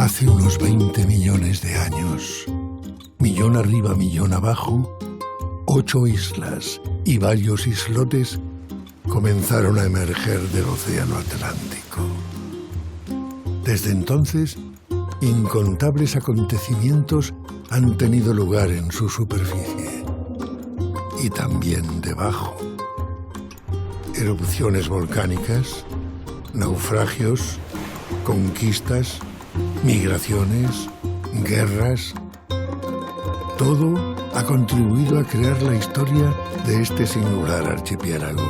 Hace unos 20 millones de años, millón arriba, millón abajo, 8 islas y varios islotes comenzaron a emerger del océano Atlántico. Desde entonces, incontables acontecimientos han tenido lugar en su superficie y también debajo. Erupciones volcánicas, naufragios, conquistas, migraciones, guerras. Todo ha contribuido a crear la historia de este singular archipiélago.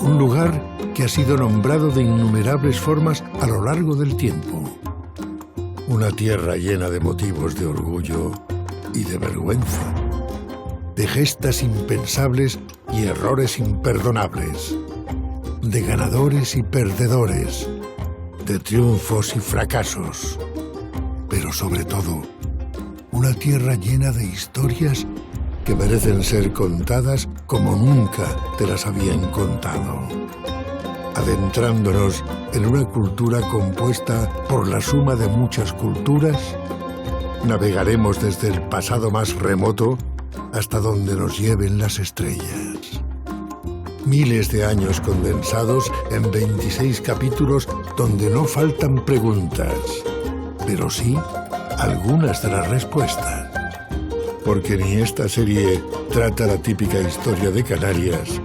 Un lugar que ha sido nombrado de innumerables formas a lo largo del tiempo. Una tierra llena de motivos de orgullo y de vergüenza, de gestas impensables y errores imperdonables, de ganadores y perdedores, de triunfos y fracasos, pero sobre todo, una tierra llena de historias que merecen ser contadas como nunca te las habían contado. Adentrándonos en una cultura compuesta por la suma de muchas culturas, navegaremos desde el pasado más remoto hasta donde nos lleven las estrellas. Miles de años condensados en 26 capítulos donde no faltan preguntas, pero sí algunas de las respuestas. Porque ni esta serie trata la típica historia de Canarias,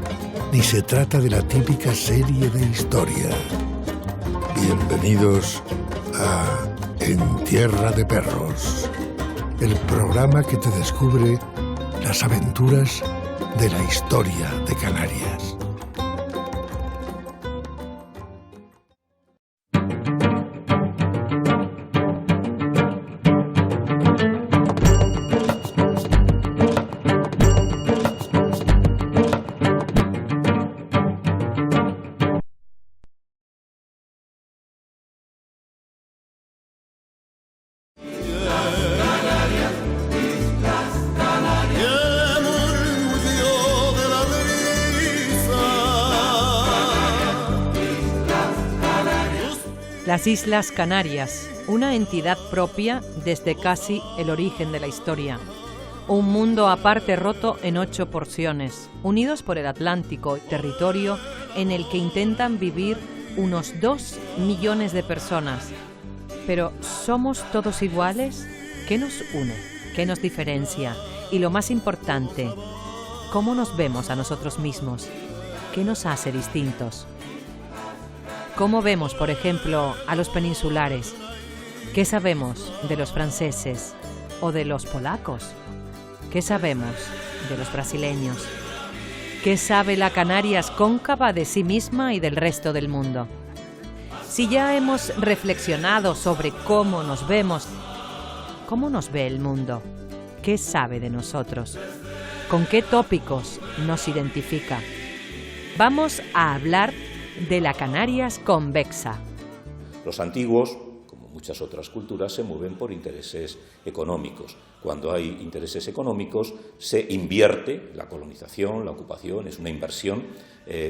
ni se trata de la típica serie de historia. Bienvenidos a En Tierra de Perros, el programa que te descubre las aventuras de la historia de Canarias. Las Islas Canarias, una entidad propia desde casi el origen de la historia. Un mundo aparte roto en 8 porciones, unidos por el Atlántico, territorio en el que intentan vivir unos 2 millones de personas. Pero, ¿somos todos iguales? ¿Qué nos une? ¿Qué nos diferencia? Y lo más importante, ¿cómo nos vemos a nosotros mismos? ¿Qué nos hace distintos? ¿Cómo vemos, por ejemplo, a los peninsulares? ¿Qué sabemos de los franceses o de los polacos? ¿Qué sabemos de los brasileños? ¿Qué sabe la Canarias cóncava de sí misma y del resto del mundo? Si ya hemos reflexionado sobre cómo nos vemos, ¿cómo nos ve el mundo? ¿Qué sabe de nosotros? ¿Con qué tópicos nos identifica? Vamos a hablar de la Canarias convexa. Los antiguos, como muchas otras culturas, se mueven por intereses económicos. Cuando hay intereses económicos, se invierte la colonización, la ocupación, es una inversión,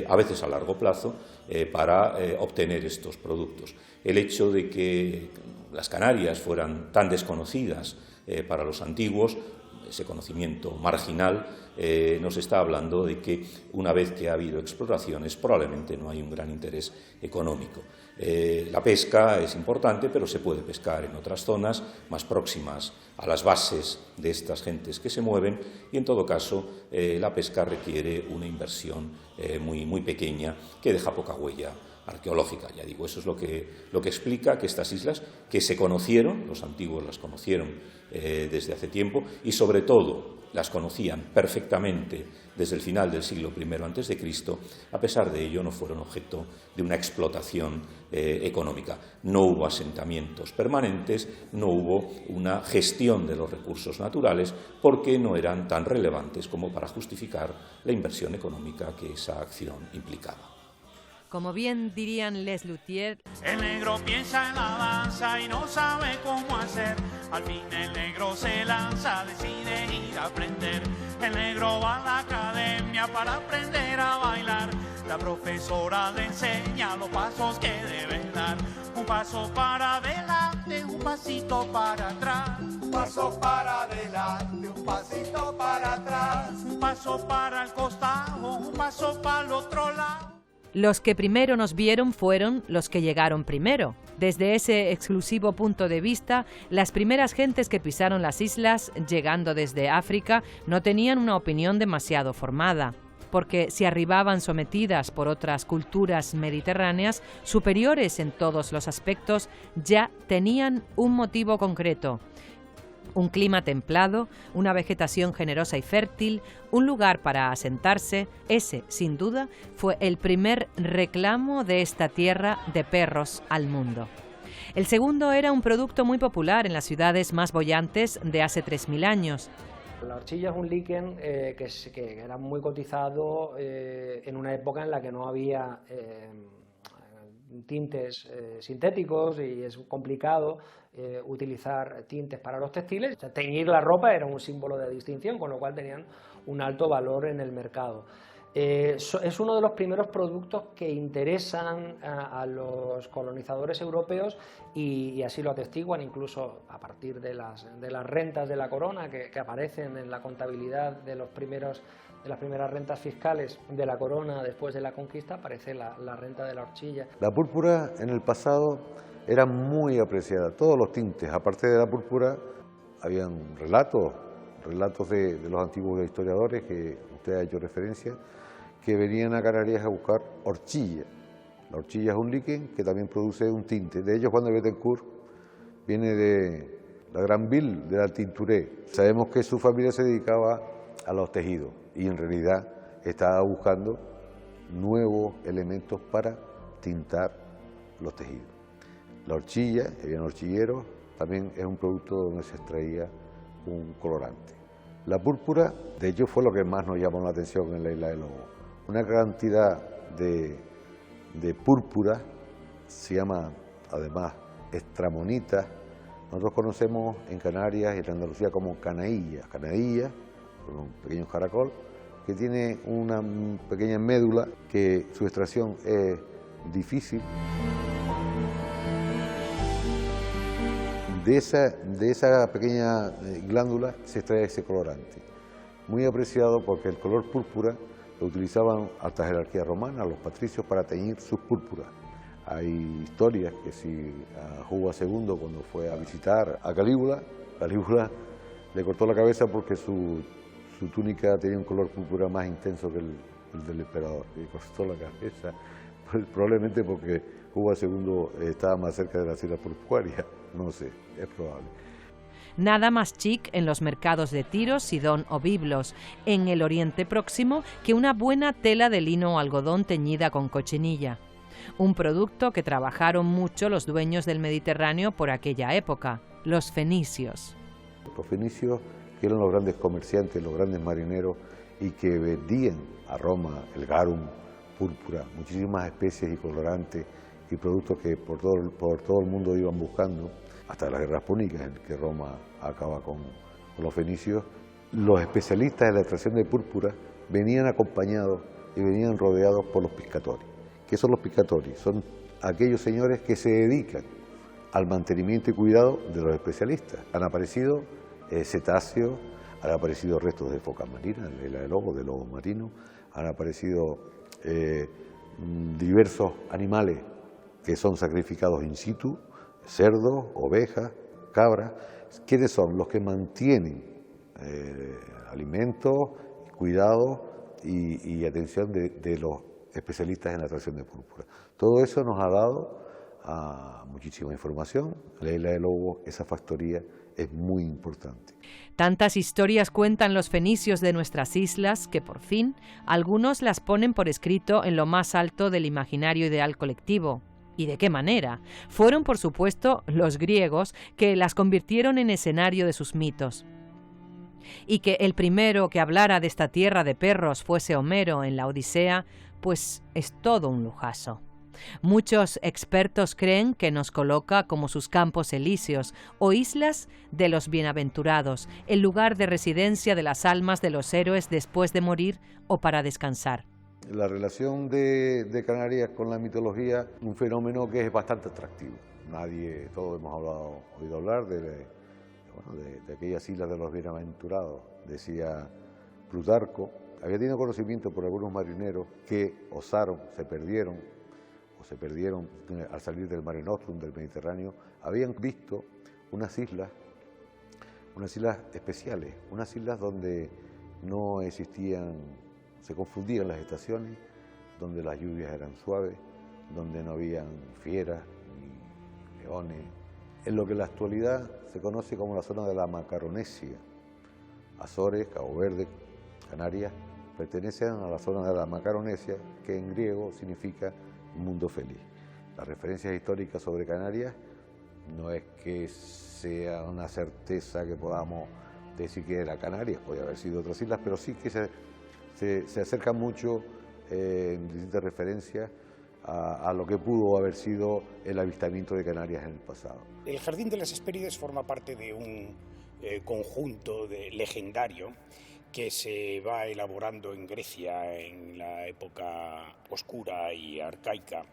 a veces a largo plazo, para obtener estos productos. El hecho de que las Canarias fueran tan desconocidas para los antiguos, ese conocimiento marginal, nos está hablando de que una vez que ha habido exploraciones probablemente no hay un gran interés económico. La pesca es importante, pero se puede pescar en otras zonas más próximas a las bases de estas gentes que se mueven y en todo caso la pesca requiere una inversión muy pequeña que deja poca huella arqueológica. Ya digo, eso es lo que explica que estas islas, que se conocieron, los antiguos las conocieron desde hace tiempo y sobre todo las conocían perfectamente desde el final del siglo I a.C., a pesar de ello no fueron objeto de una explotación económica. No hubo asentamientos permanentes, no hubo una gestión de los recursos naturales porque no eran tan relevantes como para justificar la inversión económica que esa acción implicaba. Como bien dirían Les Luthiers, el negro piensa en la danza y no sabe cómo hacer. Al fin el negro se lanza, decide ir a aprender. El negro va a la academia para aprender a bailar. La profesora le enseña los pasos que debe dar. Un paso para adelante, un pasito para atrás. Un paso para adelante, un pasito para atrás. Un paso para el costado, un paso para el otro lado. Los que primero nos vieron fueron los que llegaron primero. Desde ese exclusivo punto de vista, las primeras gentes que pisaron las islas, llegando desde África, no tenían una opinión demasiado formada, porque si arribaban sometidas por otras culturas mediterráneas, superiores en todos los aspectos, ya tenían un motivo concreto. Un clima templado, una vegetación generosa y fértil, un lugar para asentarse, ese, sin duda, fue el primer reclamo de esta tierra de perros al mundo. El segundo era un producto muy popular en las ciudades más bollantes de hace 3000 años. La horchilla es un líquen que era muy cotizado en una época en la que no había tintes sintéticos y es complicado utilizar tintes para los textiles. O sea, teñir la ropa era un símbolo de distinción, con lo cual tenían un alto valor en el mercado. Es uno de los primeros productos que interesan a los colonizadores europeos y así lo atestiguan incluso a partir de las rentas de la corona que aparecen en la contabilidad de las primeras rentas fiscales de la corona después de la conquista. Aparece la renta de la horchilla. La púrpura en el pasado era muy apreciada, todos los tintes, aparte de la púrpura, habían relatos de los antiguos historiadores que usted ha hecho referencia, que venían a Canarias a buscar horchilla. La horchilla es un líquen que también produce un tinte. De hecho, Juan de Bethencourt viene de la Gran Ville de la Tinturé. Sabemos que su familia se dedicaba a los tejidos y en realidad estaba buscando nuevos elementos para tintar los tejidos. La horchilla, habían horchilleros, también es un producto donde se extraía un colorante. La púrpura, de hecho, fue lo que más nos llamó la atención en la isla de Lobo. Una cantidad de púrpura, se llama además estramonita. Nosotros conocemos en Canarias y en Andalucía como canailla, con un pequeño caracol, que tiene una pequeña médula que su extracción es difícil. De esa pequeña glándula se extrae ese colorante, muy apreciado porque el color púrpura lo utilizaban alta jerarquía romana, los patricios, para teñir sus púrpuras. Hay historias que si a Juba II, cuando fue a visitar a Calígula le cortó la cabeza porque su túnica tenía un color púrpura más intenso que el del emperador, y cortó la cabeza, probablemente porque Juba II estaba más cerca de las islas portuarias, no sé, es probable. Nada más chic en los mercados de Tiro, Sidón o Biblos, en el Oriente Próximo, que una buena tela de lino o algodón teñida con cochinilla. Un producto que trabajaron mucho los dueños del Mediterráneo por aquella época, los fenicios. Los fenicios, que eran los grandes comerciantes, los grandes marineros, y que vendían a Roma el garum, púrpura, muchísimas especies y colorantes y productos que por todo el mundo iban buscando, hasta las guerras púnicas en que Roma acaba con los fenicios. Los especialistas en la extracción de púrpura venían acompañados y venían rodeados por los piscatori. ¿Qué son los piscatori? Son aquellos señores que se dedican al mantenimiento y cuidado de los especialistas. Han aparecido cetáceos, han aparecido restos de focas marinas, de la de lobo marino, han aparecido diversos animales que son sacrificados in situ, cerdos, ovejas, cabras. ¿Quiénes son? Los que mantienen alimentos, cuidado y atención de los especialistas en la extracción de púrpura. Todo eso nos ha dado muchísima información. La isla de Lobo, esa factoría, es muy importante. Tantas historias cuentan los fenicios de nuestras islas que por fin algunos las ponen por escrito en lo más alto del imaginario ideal colectivo. ¿Y de qué manera? Fueron, por supuesto, los griegos que las convirtieron en escenario de sus mitos. Y que el primero que hablara de esta tierra de perros fuese Homero en la Odisea, pues es todo un lujazo. Muchos expertos creen que nos coloca como sus campos elíseos o islas de los bienaventurados, el lugar de residencia de las almas de los héroes después de morir o para descansar. La relación de Canarias con la mitología, un fenómeno que es bastante atractivo. Todos hemos oído hablar de aquellas islas de los bienaventurados, decía Plutarco. Había tenido conocimiento por algunos marineros que osaron, se perdieron al salir del Mare Nostrum, del Mediterráneo. Habían visto unas islas especiales, unas islas donde no existían, se confundían las estaciones, donde las lluvias eran suaves, donde no habían fieras ni leones, en lo que en la actualidad se conoce como la zona de la Macaronesia. Azores, Cabo Verde, Canarias, pertenecen a la zona de la Macaronesia, que en griego significa mundo feliz. Las referencias históricas sobre Canarias no es que sea una certeza que podamos decir que era Canarias, podría haber sido otras islas, pero sí que se acerca mucho en distintas referencias a lo que pudo haber sido el avistamiento de Canarias en el pasado. El Jardín de las Hespérides forma parte de un conjunto legendario que se va elaborando en Grecia en la época oscura y arcaica,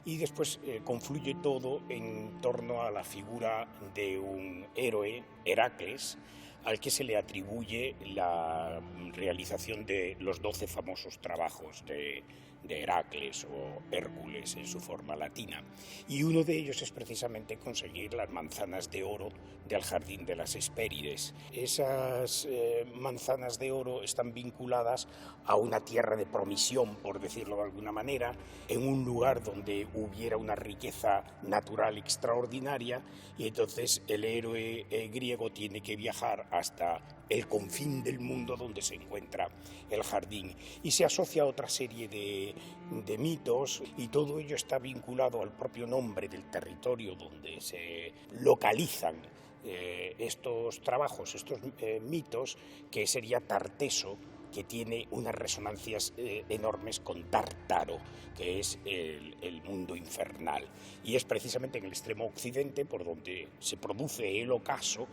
y después confluye todo en torno a la figura de un héroe, Heracles, al que se le atribuye la realización de los 12 famosos trabajos de Heracles o Hércules en su forma latina, y uno de ellos es precisamente conseguir las manzanas de oro del Jardín de las Hespérides. Esas manzanas de oro están vinculadas a una tierra de promisión, por decirlo de alguna manera, en un lugar donde hubiera una riqueza natural extraordinaria, y entonces el héroe griego tiene que viajar hasta el confín del mundo donde se encuentra el jardín, y se asocia a otra serie de mitos, y todo ello está vinculado al propio nombre del territorio donde se localizan estos trabajos, estos mitos, que sería Tarteso, que tiene unas resonancias enormes con Tártaro, que es el mundo infernal. Y es precisamente en el extremo occidente por donde se produce el ocaso,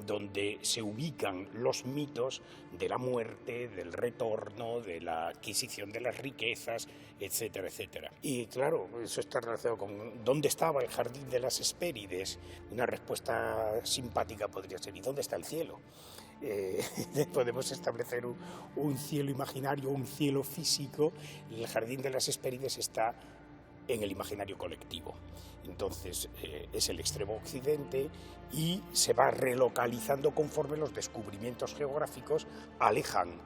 donde se ubican los mitos de la muerte, del retorno, de la adquisición de las riquezas, etcétera, etcétera. Y claro, eso está relacionado con dónde estaba el Jardín de las Hespérides. Una respuesta simpática podría ser: ¿y dónde está el cielo? Podemos establecer un cielo imaginario, un cielo físico, y el Jardín de las Hespérides está en el imaginario colectivo. Entonces es el extremo occidente, y se va relocalizando conforme los descubrimientos geográficos alejan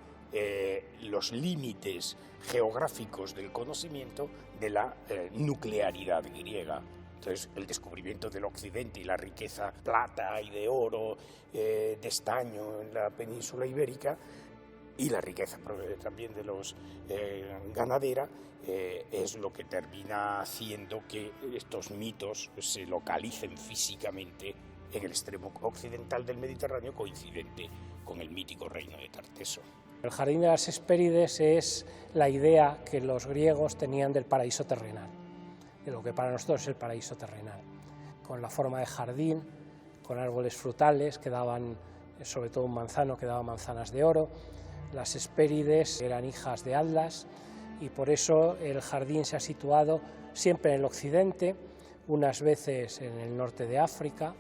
los límites geográficos del conocimiento de la nuclearidad griega. Entonces, el descubrimiento del occidente y la riqueza plata y de oro, de estaño en la península ibérica, y la riqueza también de los ganadera, es lo que termina haciendo que estos mitos se localicen físicamente en el extremo occidental del Mediterráneo, coincidente con el mítico reino de Tarteso. El Jardín de las Hespérides es la idea que los griegos tenían del paraíso terrenal, de lo que para nosotros es el paraíso terrenal, con la forma de jardín, con árboles frutales que daban, sobre todo un manzano que daba manzanas de oro. Las Hespérides eran hijas de Atlas, y por eso el jardín se ha situado siempre en el occidente, unas veces en el norte de África,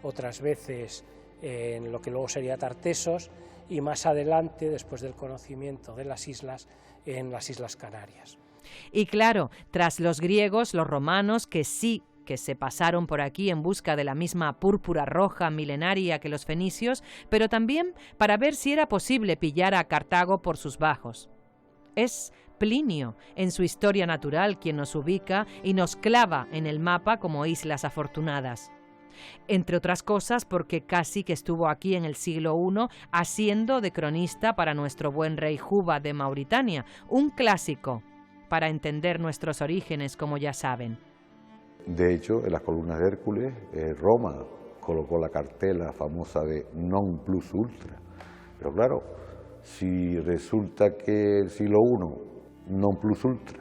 otras veces en lo que luego sería Tartesos, y más adelante, después del conocimiento de las islas, en las Islas Canarias. Y claro, tras los griegos, los romanos, que sí que se pasaron por aquí en busca de la misma púrpura roja milenaria que los fenicios, pero también para ver si era posible pillar a Cartago por sus bajos. Es Plinio, en su Historia Natural, quien nos ubica y nos clava en el mapa como Islas Afortunadas. Entre otras cosas porque casi que estuvo aquí en el siglo I haciendo de cronista para nuestro buen rey Juba de Mauritania, un clásico para entender nuestros orígenes, como ya saben. De hecho, en las columnas de Hércules, Roma colocó la cartela famosa de non plus ultra. Pero claro, si resulta que el siglo I non plus ultra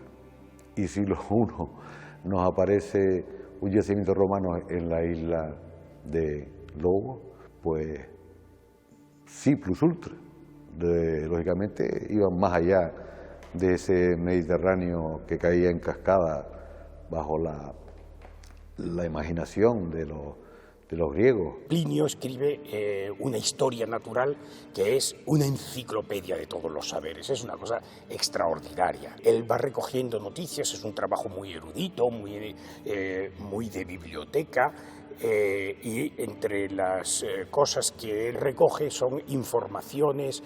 y siglo I nos aparece un yacimiento romano en la isla de Lobo, pues sí, plus ultra. Lógicamente iban más allá de ese Mediterráneo que caía en cascada bajo la imaginación de los griegos. Plinio escribe una historia natural que es una enciclopedia de todos los saberes, es una cosa extraordinaria. Él va recogiendo noticias, es un trabajo muy erudito, muy de biblioteca, y entre las cosas que él recoge son informaciones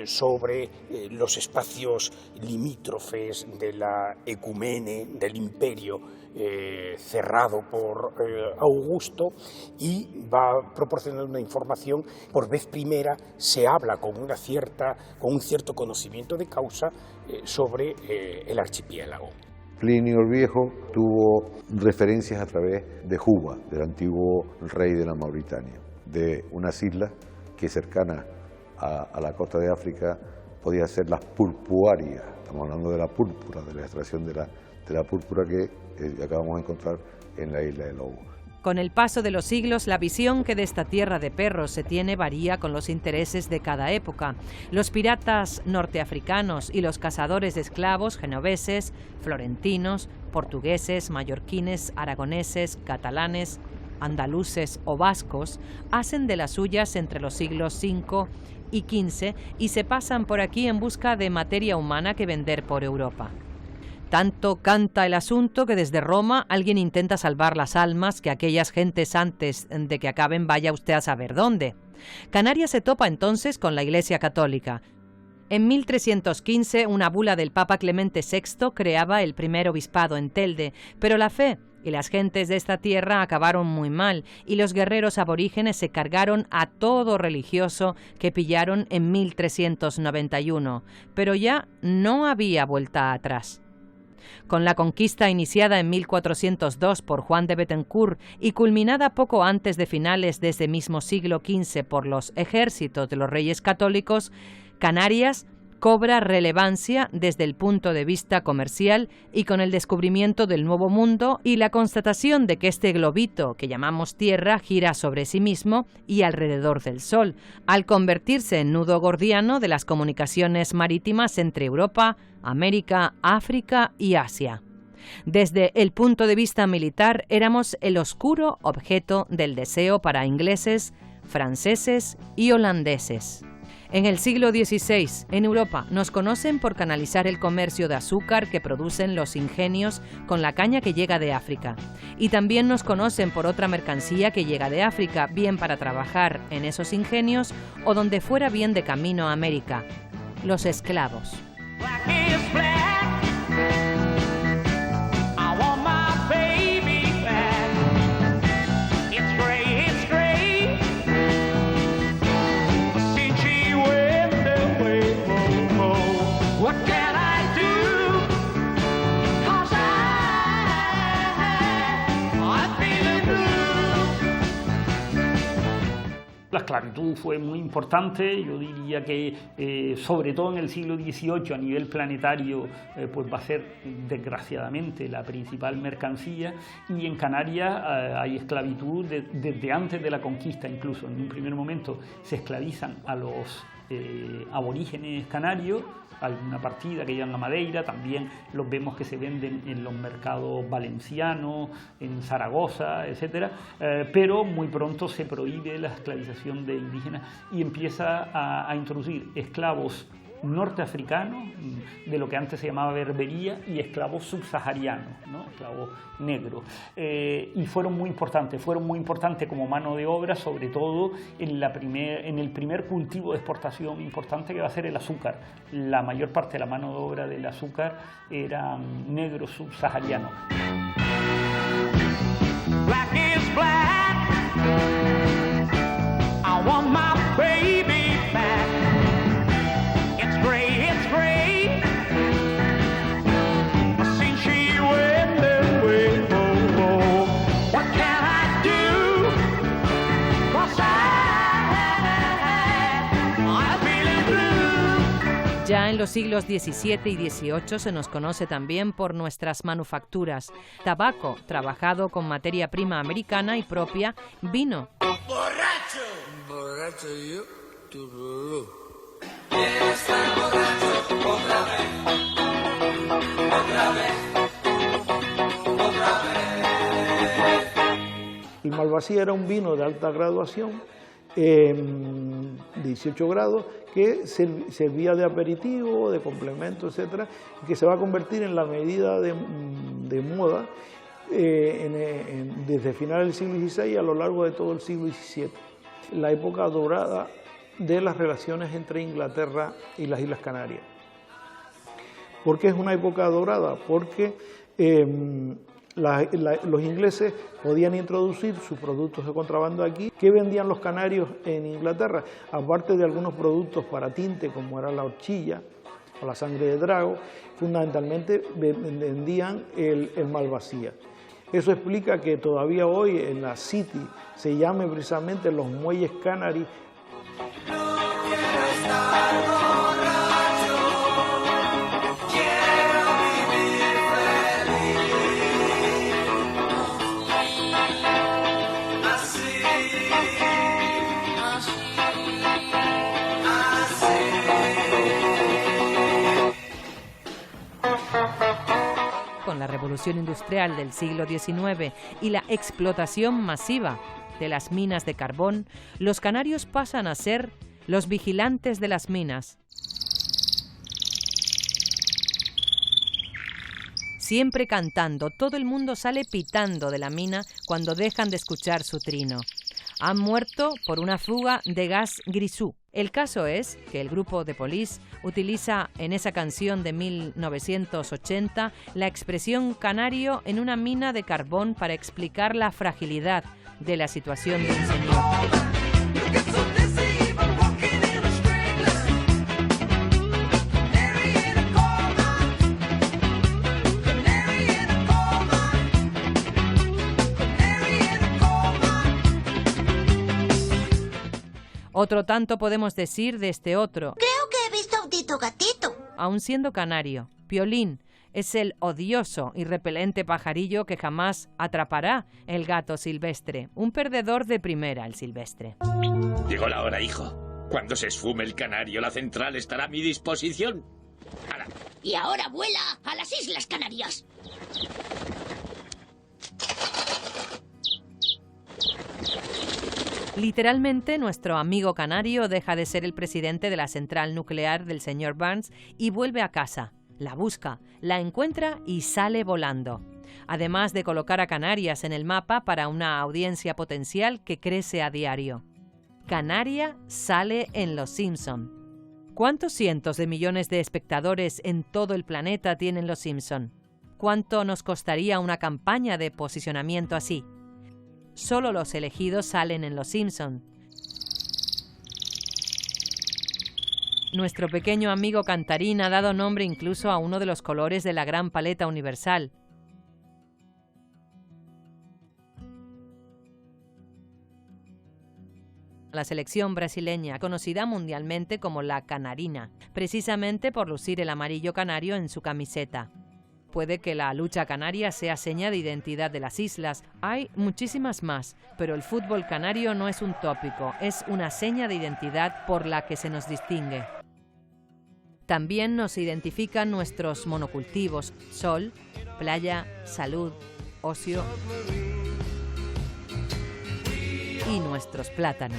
sobre los espacios limítrofes de la ecumene, del imperio cerrado por Augusto, y va proporcionando una información. Por vez primera se habla con un cierto conocimiento de causa sobre el archipiélago. Plinio el Viejo tuvo referencias a través de Juba, del antiguo rey de la Mauritania, de unas islas que cercanas a la costa de África podían ser las purpuarias. Estamos hablando de la púrpura, de la extracción de la púrpura que acabamos de encontrar en la isla de Lobo. Con el paso de los siglos, la visión que de esta tierra de perros se tiene varía con los intereses de cada época. Los piratas norteafricanos y los cazadores de esclavos genoveses, florentinos, portugueses, mallorquines, aragoneses, catalanes, andaluces o vascos hacen de las suyas entre los siglos V y XV y se pasan por aquí en busca de materia humana que vender por Europa. Tanto canta el asunto que desde Roma alguien intenta salvar las almas que aquellas gentes antes de que acaben vaya usted a saber dónde. Canarias se topa entonces con la Iglesia Católica. En 1315 una bula del Papa Clemente VI creaba el primer obispado en Telde, pero la fe y las gentes de esta tierra acabaron muy mal y los guerreros aborígenes se cargaron a todo religioso que pillaron en 1391, pero ya no había vuelta atrás. Con la conquista iniciada en 1402 por Juan de Betancourt y culminada poco antes de finales de ese mismo siglo XV por los ejércitos de los reyes católicos, Canarias cobra relevancia desde el punto de vista comercial y con el descubrimiento del Nuevo Mundo y la constatación de que este globito que llamamos Tierra gira sobre sí mismo y alrededor del Sol, al convertirse en nudo gordiano de las comunicaciones marítimas entre Europa, América, África y Asia. Desde el punto de vista militar éramos el oscuro objeto del deseo para ingleses, franceses y holandeses. En el siglo XVI, en Europa, nos conocen por canalizar el comercio de azúcar que producen los ingenios con la caña que llega de África. Y también nos conocen por otra mercancía que llega de África, bien para trabajar en esos ingenios o donde fuera bien de camino a América: los esclavos. La esclavitud fue muy importante, yo diría que sobre todo en el siglo XVIII a nivel planetario pues va a ser desgraciadamente la principal mercancía, y en Canarias hay esclavitud desde antes de la conquista. Incluso en un primer momento se esclavizan a los aborígenes canarios. Hay una partida que llegan a Madeira, también los vemos que se venden en los mercados valencianos, en Zaragoza, etc. Pero muy pronto se prohíbe la esclavización de indígenas y empieza a introducir esclavos norteafricanos, de lo que antes se llamaba berbería, y esclavos subsaharianos, ¿no? Esclavos negros, y fueron muy importantes como mano de obra, sobre todo en el primer cultivo de exportación importante, que va a ser el azúcar. La mayor parte de la mano de obra del azúcar eran negros subsaharianos. Black is black. I want my baby back. It's great. Since she went away, what can I do? 'Cause I'm feeling blue. Ya en En los siglos XVII y XVIII se nos conoce también por nuestras manufacturas: tabaco, trabajado con materia prima americana y propia; vino. ¡Borracho! Borracho yo, tururú. Quiero estar borracho otra vez. Otra vez. Otra vez. El Malvasía era un vino de alta graduación, 18 grados, que servía de aperitivo, de complemento, etcétera, y que se va a convertir en la medida de moda desde finales del siglo XVI a lo largo de todo el siglo XVII. La época dorada de las relaciones entre Inglaterra y las Islas Canarias. ¿Por qué es una época dorada? Porque los ingleses podían introducir sus productos de contrabando aquí. ¿Qué vendían los canarios en Inglaterra? Aparte de algunos productos para tinte, como era la horchilla o la sangre de drago, fundamentalmente vendían el Malvasía. Eso explica que todavía hoy en la City se llame precisamente los muelles Canary. Con la revolución industrial del siglo XIX y la explotación masiva de las minas de carbón, los canarios pasan a ser los vigilantes de las minas. Siempre cantando, todo el mundo sale pitando de la mina cuando dejan de escuchar su trino. Han muerto por una fuga de gas grisú. El caso es que el grupo The Police utiliza en esa canción de 1980 la expresión canario en una mina de carbón para explicar la fragilidad de la situación de un señor. Otro tanto podemos decir de este otro. Creo que he visto a un Tito Gatito. Aun siendo canario, Piolín es el odioso y repelente pajarillo que jamás atrapará el gato silvestre. Un perdedor de primera, el silvestre. Llegó la hora, hijo. Cuando se esfume el canario, la central estará a mi disposición. ¡Hala! Y ahora vuela a las Islas Canarias. Literalmente, nuestro amigo canario deja de ser el presidente de la central nuclear del señor Burns y vuelve a casa. La busca, la encuentra y sale volando. Además de colocar a Canarias en el mapa para una audiencia potencial que crece a diario. Canaria sale en Los Simpson. ¿Cuántos cientos de millones de espectadores en todo el planeta tienen Los Simpson? ¿Cuánto nos costaría una campaña de posicionamiento así? Solo los elegidos salen en Los Simpson. Nuestro pequeño amigo cantarín ha dado nombre incluso a uno de los colores de la gran paleta universal. La selección brasileña, conocida mundialmente como la canarina, precisamente por lucir el amarillo canario en su camiseta. Puede que la lucha canaria sea seña de identidad de las islas. Hay muchísimas más, pero el fútbol canario no es un tópico, es una seña de identidad por la que se nos distingue. También nos identifican nuestros monocultivos: sol, playa, salud, ocio y nuestros plátanos.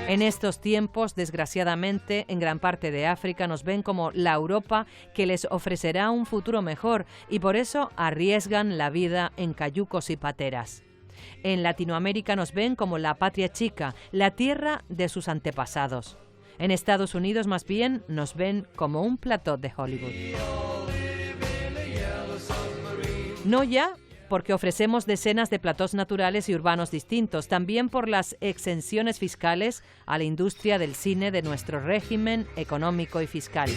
En estos tiempos, desgraciadamente, en gran parte de África nos ven como la Europa que les ofrecerá un futuro mejor y por eso arriesgan la vida en cayucos y pateras. En Latinoamérica nos ven como la patria chica, la tierra de sus antepasados. En Estados Unidos, más bien, nos ven como un plató de Hollywood. No ya porque ofrecemos decenas de platós naturales y urbanos distintos, también por las exenciones fiscales a la industria del cine de nuestro régimen económico y fiscal.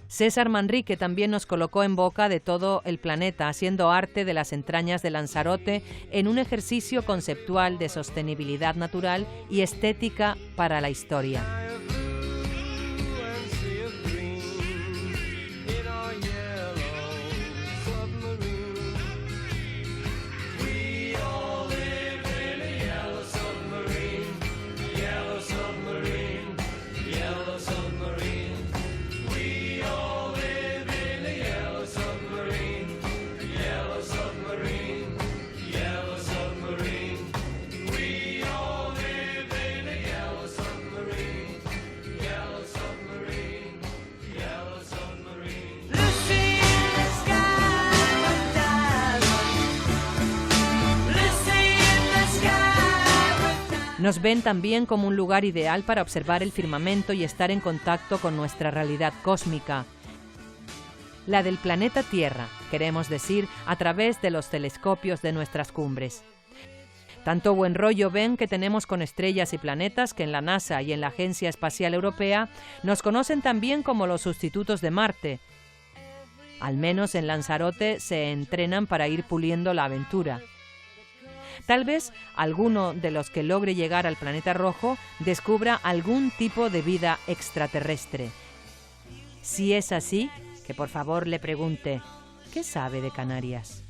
César Manrique también nos colocó en boca de todo el planeta, haciendo arte de las entrañas de Lanzarote en un ejercicio conceptual de sostenibilidad natural y estética para la historia. Nos ven también como un lugar ideal para observar el firmamento y estar en contacto con nuestra realidad cósmica, la del planeta Tierra, queremos decir, a través de los telescopios de nuestras cumbres. Tanto buen rollo ven que tenemos con estrellas y planetas que en la NASA y en la Agencia Espacial Europea nos conocen también como los sustitutos de Marte. Al menos en Lanzarote se entrenan para ir puliendo la aventura. Tal vez alguno de los que logre llegar al planeta rojo descubra algún tipo de vida extraterrestre. Si es así, que por favor le pregunte, ¿qué sabe de Canarias?